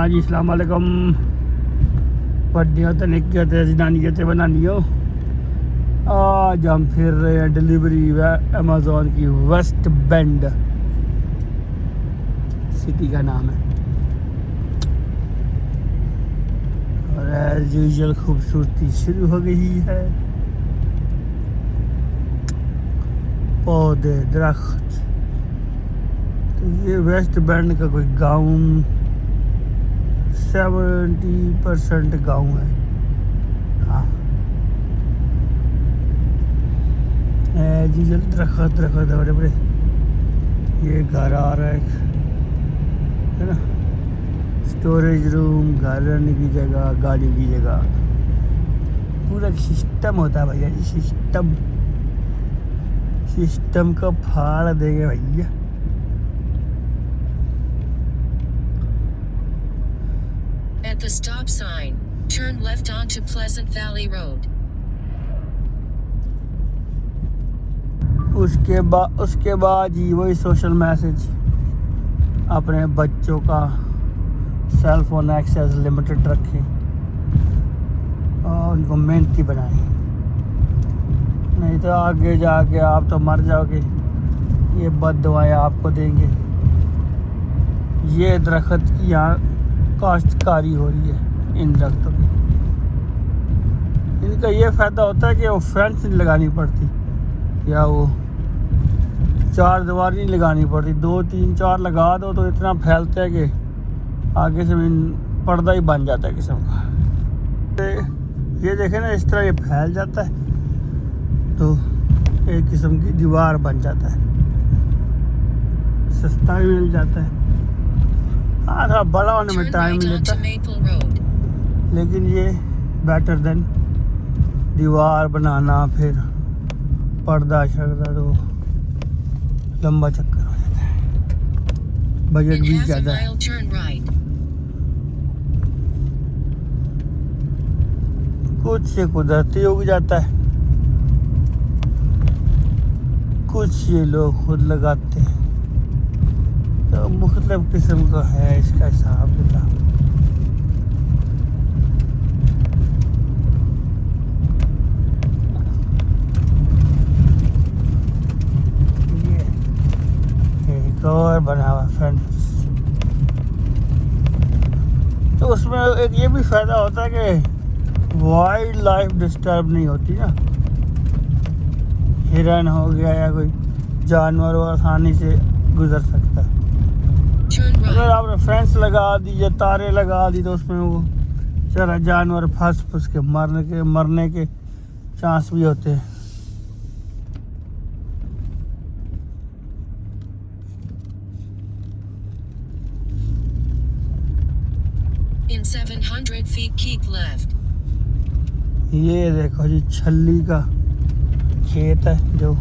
हाँ जी, अस्सलाम वालेकुम। बड्डियों तो निक्कियों ते जनानियों ते बनानियों, आज हम फिर रहे हैं डिलीवरी अमेज़ॉन की वेस्ट बेंड सिटी का नाम है। और एज यूजुअल खूबसूरती शुरू हो गई है, पौधे दरख्त। तो ये वेस्ट बेंड का कोई गांव 70% गांव है। हाँ, जी दरख्त दरख्त बड़े बड़े। ये घर आ रहा है ना, स्टोरेज रूम, घर रहने की जगह, गाड़ी की जगह, पूरा सिस्टम होता है भैया जी। सिस्टम को फाड़ देंगे भैया। At the stop sign, turn left onto Pleasant Valley Road. उसके बाद ही वही सोशल मैसेज, अपने बच्चों का सेल फोन एक्सेस लिमिटेड रखें और उनको मेहनती बनाएं, नहीं तो आगे जाके आप तो मर जाओगे। ये बद्दुआएं आपको देंगे। ये दरख्त की यहाँ काश्तकारी हो रही है इन दरख्तों की। इनका ये फ़ायदा होता है कि वो फेंस नहीं लगानी पड़ती, या वो चार दीवार नहीं लगानी पड़ती। 2 3 4 लगा दो तो इतना फैलता है कि आगे से पर्दा ही बन जाता है किस्म का। ये देखें ना, इस तरह ये फैल जाता है तो एक किस्म की दीवार बन जाता है, सस्ता भी मिल जाता है। हाँ, थोड़ा बड़ा होने में टाइम लेता है, लेकिन ये बेटर देन दीवार बनाना, फिर पर्दा शर्दा, तो लंबा चक्कर हो जाता है, बजट भी ज़्यादा है। कुछ से कुदरती उग जाता है, कुछ ये लोग खुद लगाते हैं, तो मुख्तलिफ किस्म का है इसका हिसाब किताब। ये एक और बना हुआ फेंस, तो उसमें एक ये भी फ़ायदा होता है कि वाइल्ड लाइफ डिस्टर्ब नहीं होती ना। हिरन हो गया या कोई जानवर वो आसानी से गुजर सकता है। अगर आपने फेंस लगा दी या तारे लगा दी तो उसमें वो सारा जानवर फंस के मरने के चांस भी होते हैं। In 700 feet, keep left. ये देखो जी, छल्ली का खेत है जो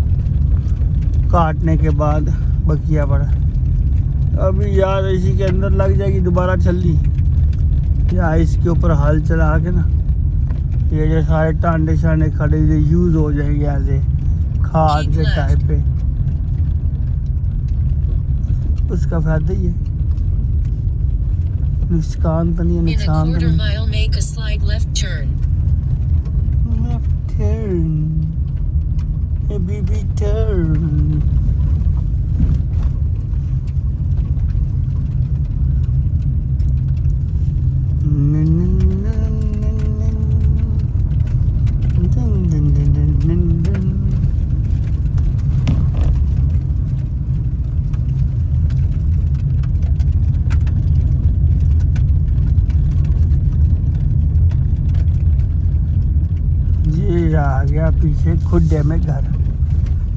काटने के बाद बकिया पड़ा। अभी यार इसी के अंदर लग जाएगी दोबारा छल्ली, या इसके ऊपर हल चला के ना ये जो सारे टांडे शांडे खड़े यूज़ हो जाएंगे एज ए खाद के टाइप पे। उसका फायदा ही है, नुकसान तो नहीं है, नुकसान तो नहीं। Left turn, baby turn. ये आ गया पीछे खुड्डे में घर।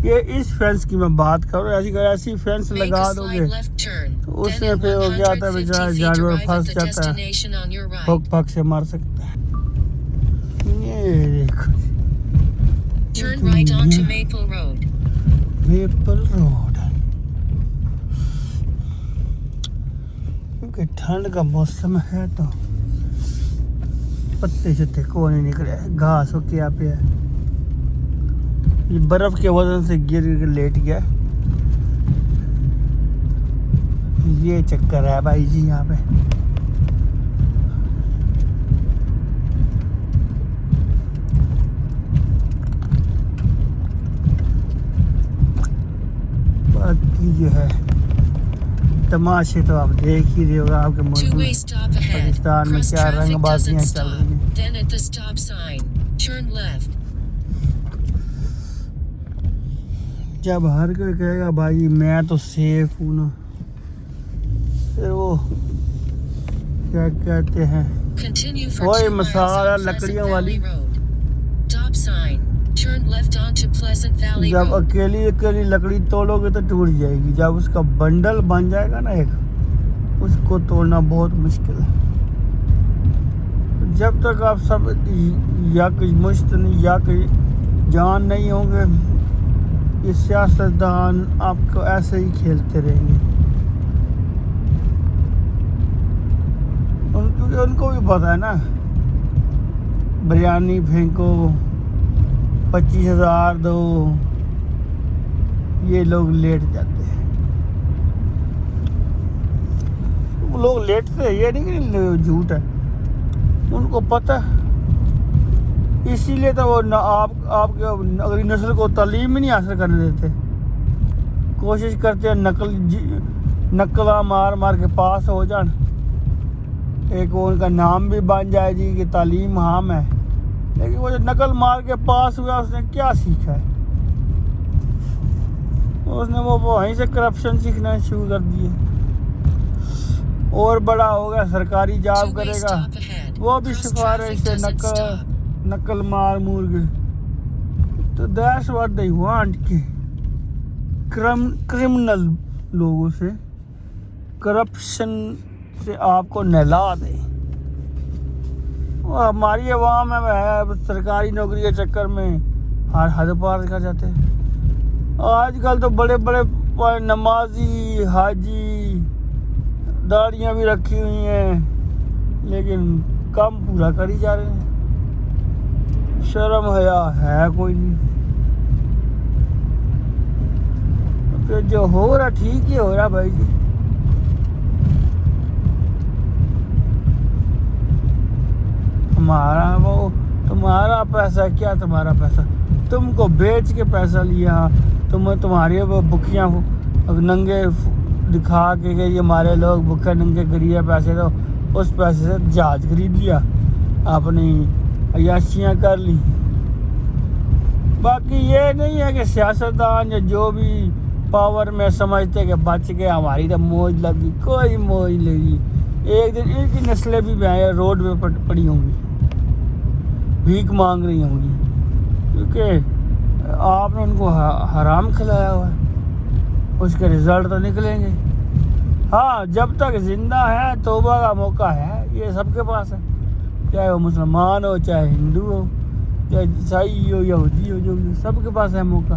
ये इस फेंस की मैं बात करूँ, ऐसी फेंस लगा दोगे तो उसमें फिर हो गया था बेचारा जानवर फंस जाता है, पग से मार सकता है। ये देखो, मेपल रोड, क्योंकि ठंड का मौसम है तो पत्ते शत्ते को नहीं निकले, घास हो क्या पे है। ये बर्फ के वजन से गिर के लेट गया। ये चक्कर है भाई जी यहाँ पे। तमाशे तो आप देख ही रहे होगा आपके मुल्क Two-way में, stop ahead. पाकिस्तान में Cross क्या traffic रंगबाजियां doesn't चल stop. रही हैं। Then at the stop sign, turn left. जब हर कोई कहेगा भाई मैं तो सेफ हूँ ना, फिर वो क्या कहते हैं Continue for वही 2 miles मसाला on Pleasant लकड़ियों Valley वाली। Road. Stop sign. Turn left onto Pleasant Valley जब Road. अकेली अकेली लकड़ी तोड़ोगे तो टूट जाएगी, जब उसका बंडल बन जाएगा ना एक, उसको तोड़ना बहुत मुश्किल है। जब तक आप सब या कुछ मुश्त नहीं या कोई जान नहीं होंगे, ये सियासतदान आपको ऐसे ही खेलते रहेंगे। क्योंकि उनको भी पता है ना, बिरयानी फेंको 25,000 दो, ये लोग लेट जाते हैं। वो लोग लेटते हैं, ये नहीं कि झूठ है, उनको पता है। इसीलिए तो वो न आपके अगली नस्ल को तालीम ही नहीं हासिल करने देते। कोशिश करते हैं नकला मार मार के पास हो जान, एक वो उनका नाम भी बन जाए जी कि तालीम हाम है, लेकिन वो जो नकल मार के पास हुआ उसने क्या सीखा है? उसने वो वहीं से करप्शन सीखना शुरू कर दिए। और बड़ा होगा सरकारी जॉब Two-way करेगा, stop ahead. वो भी Cross सिफारिश traffic से doesn't stop. नकल मार मूर के। तो दैट्स व्हाट दे वांट के क्रिमिनल लोगों से, करप्शन से आपको नहला दे। वो हमारी अवाम है सरकारी नौकरी के चक्कर में हर हद पार कर जाते हैं। आजकल तो बड़े बड़े नमाजी हाजी दाढ़ियाँ भी रखी हुई हैं, लेकिन काम पूरा कर ही जा रहे हैं। शर्म हया है कोई नहीं। तो फिर जो हो रहा ठीक ही हो रहा भाई जी। हमारा वो तुम्हारा पैसा, क्या तुम्हारा पैसा? तुमको बेच के पैसा लिया, तुम्हारे वो बुखियाँ नंगे दिखा के ये हमारे लोग भूखे नंगे गरीब पैसे, तो उस पैसे से जहाज खरीद लिया, अपनी अयाशियाँ कर ली। बाकी ये नहीं है कि सियासतदान या जो भी पावर में समझते कि बच के हमारी तो मौज लगी, कोई मौज लगी। एक दिन इनकी नस्लें भी रोड पे पड़ी होंगी, भीख मांग रही होंगी, क्योंकि आपने उनको हराम खिलाया हुआ है। उसके रिजल्ट तो निकलेंगे। हाँ, जब तक जिंदा है तौबा का मौका है, ये सबके पास है, चाहे वो मुसलमान हो, चाहे हिंदू हो, चाहे ईसाई हो, यहूदी हो, जो भी, सबके पास है मौका।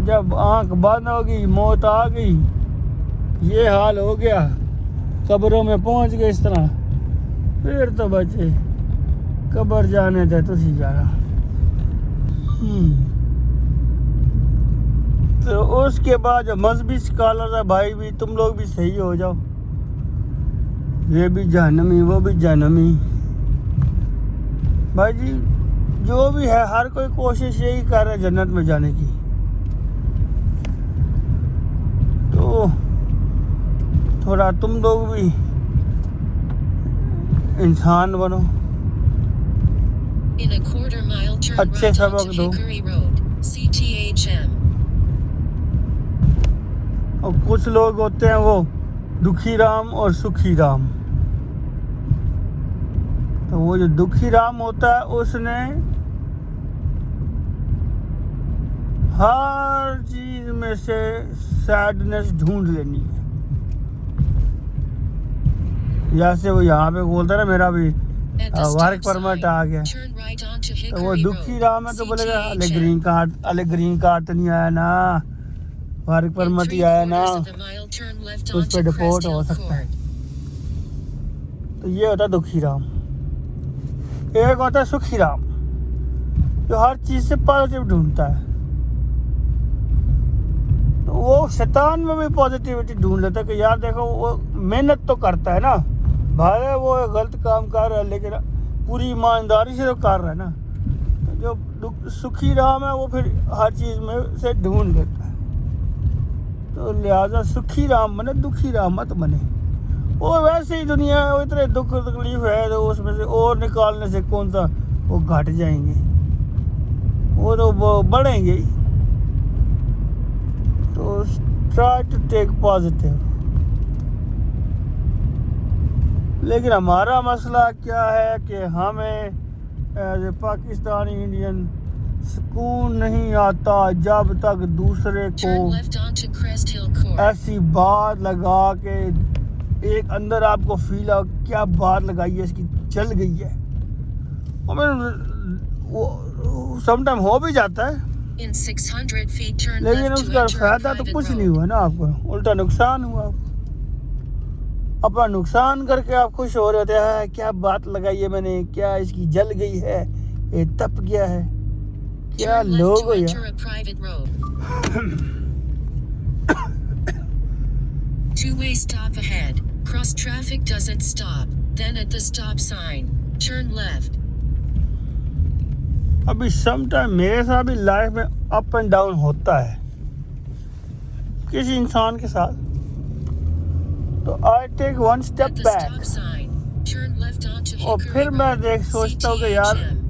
जब आंख बंद होगी, मौत आ गई, ये हाल हो गया, कब्रों में पहुंच गए इस तरह, फिर तो बचे, कब्र जाने दे तो सी जाना। तो उसके बाद जो मजहबी स्कॉलर है भाई, भी तुम लोग भी सही हो जाओ, ये भी जहन्नमी वो भी जहन्नमी। भाई जी जो भी है, हर कोई कोशिश यही कर रहा है जन्नत में जाने की। तो थोड़ा तुम लोग भी इंसान बनो, In a quarter mile, turn अच्छे right सबक onto दो। Hickory Road, CTHM. और कुछ लोग होते हैं वो दुखी राम और सुखी राम। तो वो जो दुखी राम होता है, उसने हर चीज में से सैडनेस ढूंढ लेनी है। जैसे वो यहाँ पे बोलता है ना, मेरा भी At the work stop permit sign, आ गया, turn right onto तो वो Hickory दुखी Road, राम है तो बोलेगा अले CTHM. ग्रीन कार्ड तो नहीं आया ना, वर्क In परमिट ही 3 आया ना, quarters of a mile, turn left उस पे onto डिपोर्ट Crest हो Hill सकता है। Court. तो ये होता है दुखी राम। एक होता है सुखी राम, जो हर चीज से पॉजिटिव ढूंढता है। तो वो शैतान में भी पॉजिटिविटी ढूंढ लेता है कि यार देखो, वो मेहनत तो करता है ना, भले वो गलत काम कर रहा है, लेकिन पूरी ईमानदारी से तो कर रहा है ना। जो सुखी राम है वो फिर हर चीज में से ढूंढ लेता है। तो लिहाजा सुखी राम बने, दुखी राम मत बने। और वैसे ही दुनिया वो इतने दुख तकलीफ है तो उसमें से और निकालने से कौन सा वो घट जाएंगे, वो तो वो बढ़ेंगे ही। तो ट्राई टू टेक पॉजिटिव। लेकिन हमारा मसला क्या है कि हमें एज ए पाकिस्तानी इंडियन सुकून नहीं आता जब तक दूसरे Turn को left onto Crest Hill Court. ऐसी बात लगा के एक अंदर आपको फील हो क्या बात लगाई है इसकी, चल गई है। वो समटाइम हो भी जाता है, In 600 feet, turn लेकिन left to उसका enter a फायदा तो private कुछ road. नहीं हुआ ना आपको, उल्टा नुकसान हुआ आपको। अपना नुकसान करके आप खुश हो रहे होते हैं, क्या बात लगाई है मैंने, क्या इसकी जल गई है, ये तप गया है, क्या Turn left लोग to हो यार। enter a private road. Two-way stop ahead. Cross traffic doesn't stop. Then at the stop sign, turn left. अभी समटाइम मेरे साथ भी लाइफ में अप एंड डाउन होता है किसी इंसान के साथ, तो I take one At step the back. stop sign, turn left onto और Hickory फिर मैं Road. सोचता हूँ कि यार CTHM.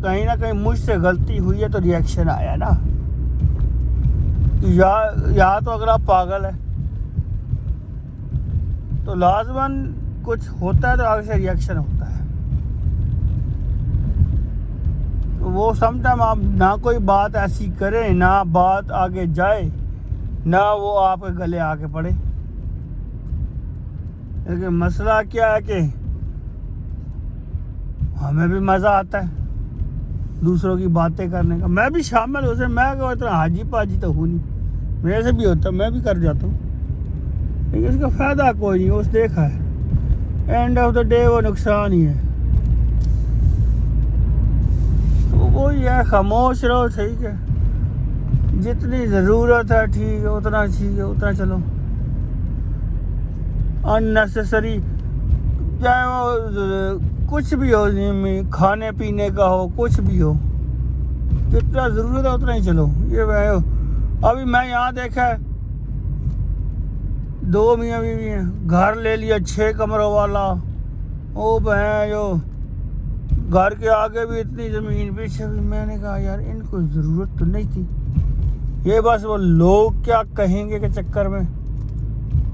कहीं ना कहीं मुझसे गलती हुई है तो रिएक्शन आया ना, या तो अगला पागल है तो लाजमन कुछ होता है तो आगे से रिएक्शन होता है। तो वो समटाइम आप ना कोई बात ऐसी करें, ना बात आगे जाए, ना वो आपके गले आके पड़े। लेकिन मसला क्या है कि हमें भी मज़ा आता है दूसरों की बातें करने का, मैं भी शामिल हो से, मैं इतना हाजी पाजी तो हूँ नहीं, मेरे से भी होता, मैं भी कर जाता हूँ, लेकिन उसका फ़ायदा कोई नहीं, उस देखा है एंड ऑफ द डे वो नुकसान ही है। तो वो ही है, खामोश रहो, ठीक है, जितनी ज़रूरत है ठीक है, उतना ठीक है, उतना चलो। अननेसेसरी चाहे वो कुछ भी हो, खाने पीने का हो, कुछ भी हो, जितना ज़रूरत है उतना ही चलो। ये मैं अभी मैं यहाँ देखा है, 2 मियाँ बीवी हैं, घर ले लिया 6 कमरों वाला, ओ बहन जो घर के आगे भी इतनी ज़मीन, पीछे भी। मैंने कहा यार इनको ज़रूरत तो नहीं थी, ये बस वो लोग क्या कहेंगे के चक्कर में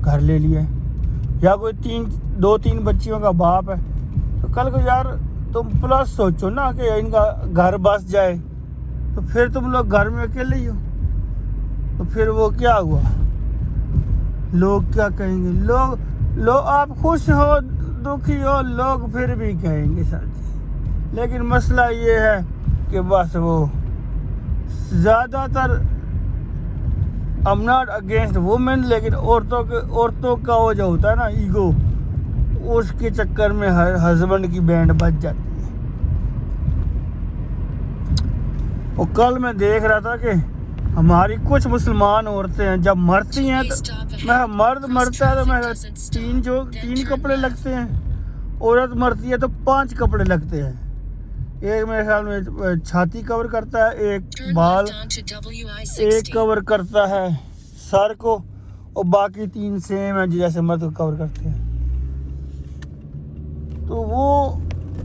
घर ले लिया। या कोई 2-3 बच्चियों का बाप है तो कल को यार तुम प्लस सोचो ना कि इनका घर बस जाए, तो फिर तुम लोग घर में अकेले ही हो, तो फिर वो क्या हुआ, लोग क्या कहेंगे। लोग आप खुश हो, दुखी हो, लोग फिर भी कहेंगे सर जी। लेकिन मसला ये है कि बस वो ज़्यादातर I am not against women, लेकिन औरतों का वो जो होता है ना ईगो, उसके चक्कर में हस्बैंड की बैंड बज जाती है। और कल मैं देख रहा था कि हमारी कुछ मुसलमान औरतें हैं जब मरती हैं तो मैं मर्द मरता है तो मैं 3 कपड़े लगते हैं, औरत मरती है तो 5 कपड़े लगते हैं। एक मेरे ख्याल में छाती कवर करता है, एक Turn बाल, left onto एक WI-60. कवर करता है सर को, और बाकी 3 सेम है जैसे मर्द को कवर करते हैं। तो वो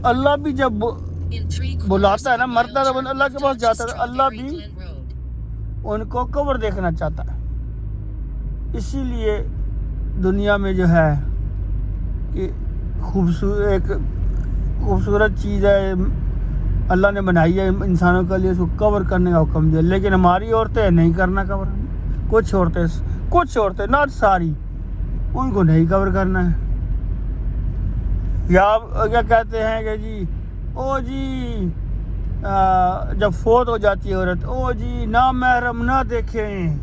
अल्लाह भी जब In 3/4 बुलाता है ना, of a मरता है mile, तो अल्लाह turn के पास left जाता onto है, अल्लाह Strawberry भी Glen Road. उनको कवर देखना चाहता है। इसीलिए दुनिया में जो है कि खूबसूरत चीज़ है अल्लाह ने बनाई है इंसानों के लिए, उसको कवर करने का हुक्म दिया। लेकिन हमारी औरतें नहीं करना कवर, कुछ औरतें नॉट सारी, उनको नहीं कवर करना है। या क्या कहते हैं कि जी ओ जी जब फोत हो जाती है औरत, ओ जी ना महरम ना देखें।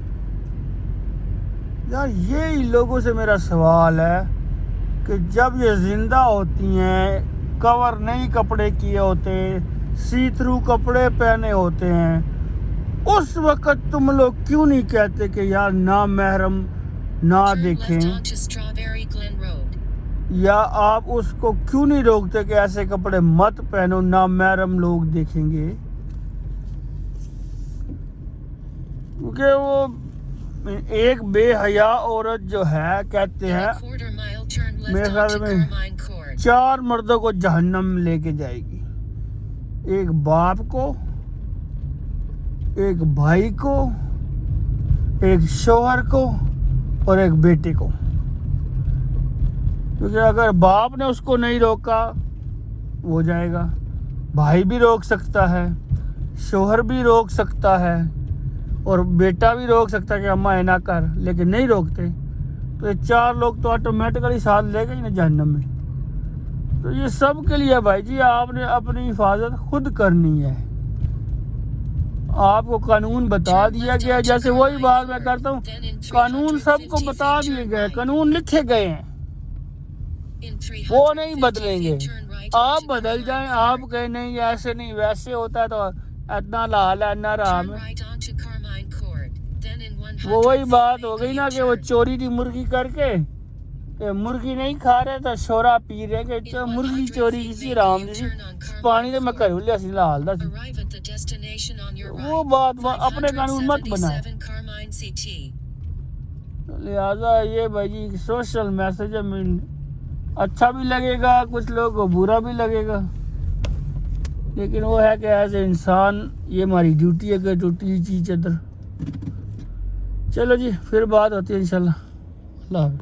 यार यही लोगों से मेरा सवाल है कि जब ये जिंदा होती हैं, कवर नहीं कपड़े किए होते, सी थ्रू कपड़े पहने होते हैं, उस वक़्त तुम लोग क्यों नहीं कहते कि यार ना महरम ना Turn left देखें, onto Strawberry Glen Road. या आप उसको क्यों नहीं रोकते कि ऐसे कपड़े मत पहनो, ना महरम लोग देखेंगे। क्योंकि वो एक बेहया औरत जो है कहते In हैं a quarter mile, turn left मेरे ख्याल onto में Carmine Court. 4 मर्दों को जहन्नम में लेके जाएगी, एक बाप को, एक भाई को, एक शौहर को और एक बेटे को। क्योंकि अगर बाप ने उसको नहीं रोका वो जाएगा, भाई भी रोक सकता है, शौहर भी रोक सकता है और बेटा भी रोक सकता है कि अम्मा ऐना कर, लेकिन नहीं रोकते तो ये 4 लोग तो ऑटोमेटिकली साथ ले गए ना जहन्नम में। तो ये सब के लिए भाई जी आपने अपनी हिफाजत खुद करनी है। आपको कानून बता दिया गया, जैसे वही बात मैं करता हूँ, कानून सबको बता दिए गए, कानून लिखे गए हैं, वो नहीं बदलेंगे। आप बदल जाएं, आप कहें नहीं ऐसे नहीं वैसे होता है तो इतना लाल है इतना राम है, वो वही बात हो गई ना कि वो चोरी की मुर्गी करके मुर्गी नहीं खा रहे तो शोरा पी रहे कि मुर्गी चोरी किसी राम जी पानी तो मैं घरों लिया लाल दा वो बात अपने कानून मत बनाए। लिहाजा ये भाई जी सोशल मैसेज है, अच्छा भी लगेगा कुछ लोगों को, बुरा भी लगेगा, लेकिन वो है कि एज ए इंसान ये हमारी ड्यूटी है कि टूटी चीज़ इधर। चलो जी फिर बात होती है इंशाल्लाह। अल्लाह हाफ़िज़।